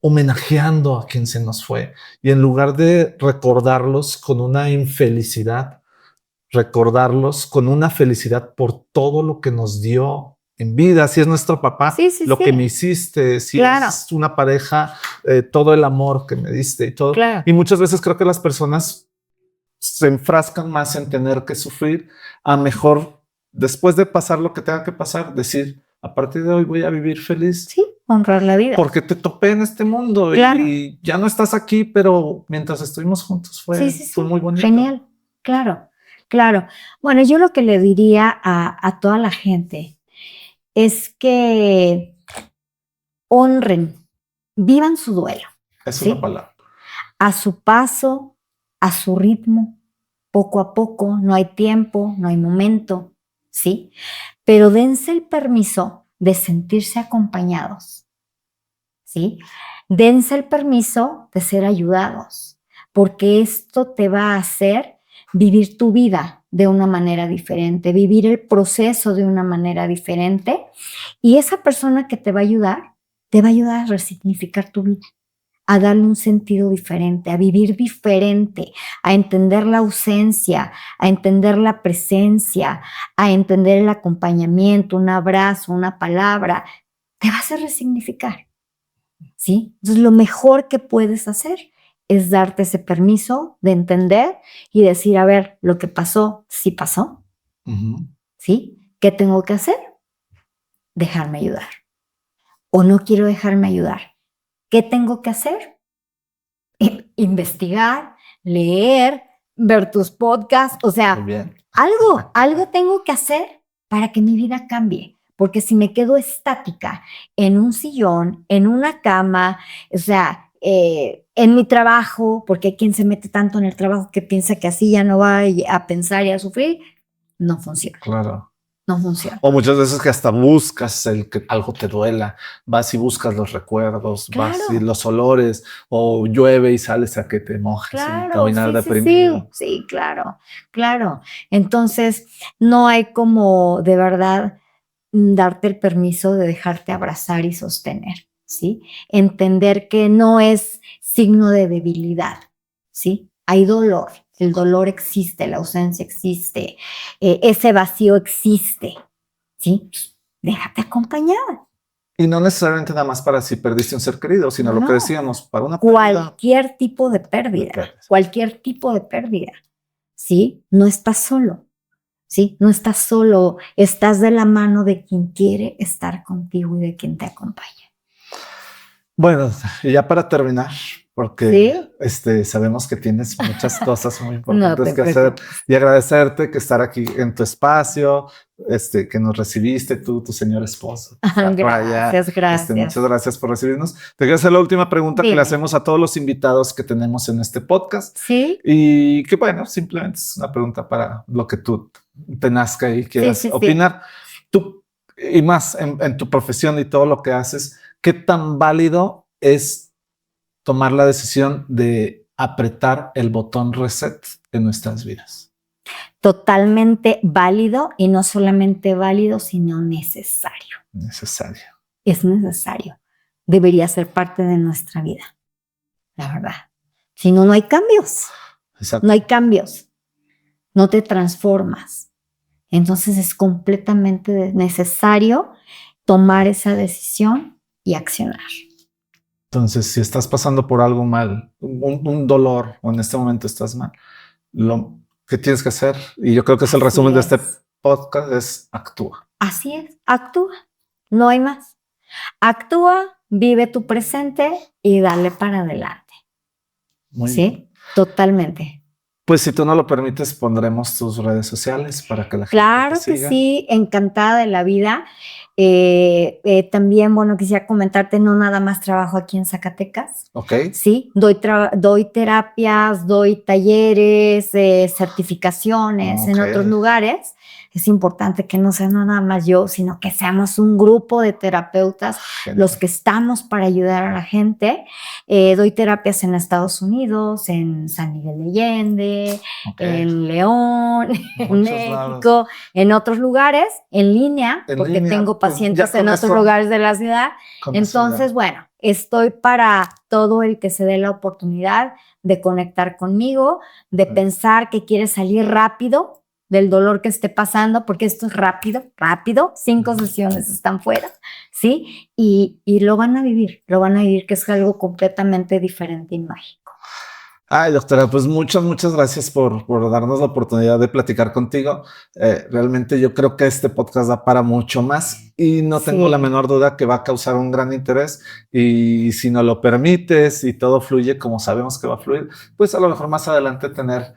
homenajeando a quien se nos fue y en lugar de recordarlos con una infelicidad, recordarlos con una felicidad por todo lo que nos dio en vida. Si es nuestro papá, Sí, sí, lo que me sí. hiciste, si Claro. es una pareja, todo el amor que me diste y todo. Claro. Y muchas veces creo que las personas se enfrascan más en tener que sufrir, a mejor después de pasar lo que tenga que pasar, decir, a partir de hoy voy a vivir feliz. Sí, honrar la vida. Porque te topé en este mundo Claro. y ya no estás aquí, pero mientras estuvimos juntos fue muy bonito. Genial. Claro, claro. Bueno, yo lo que le diría a toda la gente es que honren, vivan su duelo. Es ¿sí? una palabra. a su paso, a su ritmo, poco a poco, no hay tiempo, no hay momento, ¿sí? Pero dense el permiso de sentirse acompañados, ¿sí? Dense el permiso de ser ayudados, porque esto te va a hacer vivir tu vida de una manera diferente, vivir el proceso de una manera diferente, y esa persona que te va a ayudar a resignificar tu vida, a darle un sentido diferente, a vivir diferente, a entender la ausencia, a entender la presencia, a entender el acompañamiento, un abrazo, una palabra, te va a hacer resignificar, ¿sí? Entonces, lo mejor que puedes hacer es darte ese permiso de entender y decir, a ver, lo que pasó, sí pasó, ¿sí? ¿Qué tengo que hacer? Dejarme ayudar. O no quiero dejarme ayudar. ¿Qué tengo que hacer? Investigar, leer, ver tus podcasts, o sea, Muy bien. algo tengo que hacer para que mi vida cambie. Porque si me quedo estática en un sillón, en una cama, o sea, en mi trabajo, porque hay quien se mete tanto en el trabajo que piensa que así ya no va a pensar y a sufrir, no funciona. Claro. No funciona. O muchas veces que hasta buscas el que algo te duela, vas y buscas los recuerdos, vas y Claro. los olores, o llueve y sales a que te mojes y Claro, caminar sí, deprimido. sí, claro, claro. Entonces, no hay como de verdad darte el permiso de dejarte abrazar y sostener, ¿sí? Entender que no es signo de debilidad, ¿sí? Hay dolor, el dolor existe, la ausencia existe, ese vacío existe, ¿sí? Déjate acompañar. Y no necesariamente nada más para si perdiste un ser querido, sino lo que No. decíamos, para una pérdida. Cualquier tipo de pérdida, cualquier tipo de pérdida, ¿sí? No estás solo, ¿sí? No estás solo, estás de la mano de quien quiere estar contigo y de quien te acompaña. Bueno, y ya para terminar, porque ¿Sí? sabemos que tienes muchas cosas muy No importantes te que hacer preocupes. y agradecerte que estar aquí en tu espacio, que nos recibiste tú, tu señor esposo, Raya. Gracias. Muchas gracias por recibirnos. Te quiero hacer la última pregunta que le Dime. hacemos a todos los invitados que tenemos en este podcast. ¿Sí? Y que bueno, simplemente es una pregunta para lo que tú te nazca y quieras Sí. opinar. Tú, y más en tu profesión y todo lo que haces, ¿qué tan válido es tomar la decisión de apretar el botón reset en nuestras vidas? Totalmente válido, y no solamente válido, sino necesario. Necesario. Es necesario. Debería ser parte de nuestra vida, la verdad. Si no, no hay cambios. Exacto. No hay cambios. No te transformas. Entonces es completamente necesario tomar esa decisión y accionar. Entonces, si estás pasando por algo mal, un dolor, o en este momento estás mal, lo que tienes que hacer, y yo creo que es el resumen de este podcast, es actúa. Así es, actúa. No hay más. Actúa, vive tu presente y dale para adelante. Muy ¿Sí? bien. Totalmente. Pues si tú no lo permites, pondremos tus redes sociales para que la gente Claro te que siga. sí, encantada de la vida. También, bueno, quisiera comentarte, no nada más trabajo aquí en Zacatecas. Ok. Sí, doy terapias, doy talleres, certificaciones en otros lugares. Es importante que no sea nada más yo, sino que seamos un grupo de terapeutas, los que estamos para ayudar a la gente. Doy terapias en Estados Unidos, en San Miguel de Allende, en León, en México, en otros lugares, en línea, porque tengo pacientes en otros lugares de la ciudad. Entonces, bueno, estoy para todo el que se dé la oportunidad de conectar conmigo, de pensar que quiere salir rápido del dolor que esté pasando, porque esto es rápido, 5 sesiones están fuera, ¿sí? Y lo van a vivir, que es algo completamente diferente y mágico. Ay, doctora, pues muchas gracias por darnos la oportunidad de platicar contigo. Realmente yo creo que este podcast da para mucho más y no tengo la menor duda que va a causar un gran interés, y si nos lo permites y todo fluye como sabemos que va a fluir, pues a lo mejor más adelante tener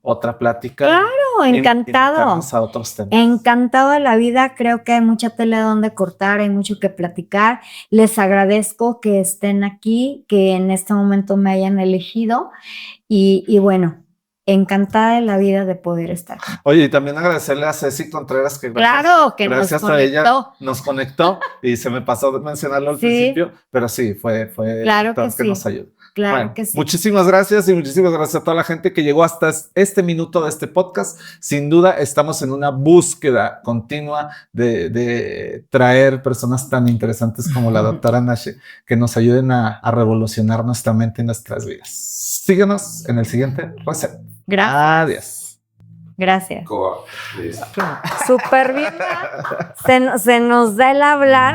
otra plática. Claro, encantado. Invitarnos a otros temas. Encantado de la vida, creo que hay mucha tela donde cortar, hay mucho que platicar. Les agradezco que estén aquí, que en este momento me hayan elegido y bueno, encantada de la vida de poder estar. Oye, y también agradecerle a Ceci Contreras que Claro, que gracias nos a ella conectó. nos conectó y se me pasó de mencionarlo al Sí. principio, pero sí, fue Claro que que sí. nos ayudó. Claro Bueno, que sí. muchísimas gracias y muchísimas gracias a toda la gente que llegó hasta este minuto de este podcast. Sin duda estamos en una búsqueda continua de traer personas tan interesantes como la doctora Nashe que nos ayuden a revolucionar nuestra mente y nuestras vidas. Síguenos en el siguiente reset. Gracias. Adiós. Gracias. Cool. Listo. Súper bien. Se nos da el hablar.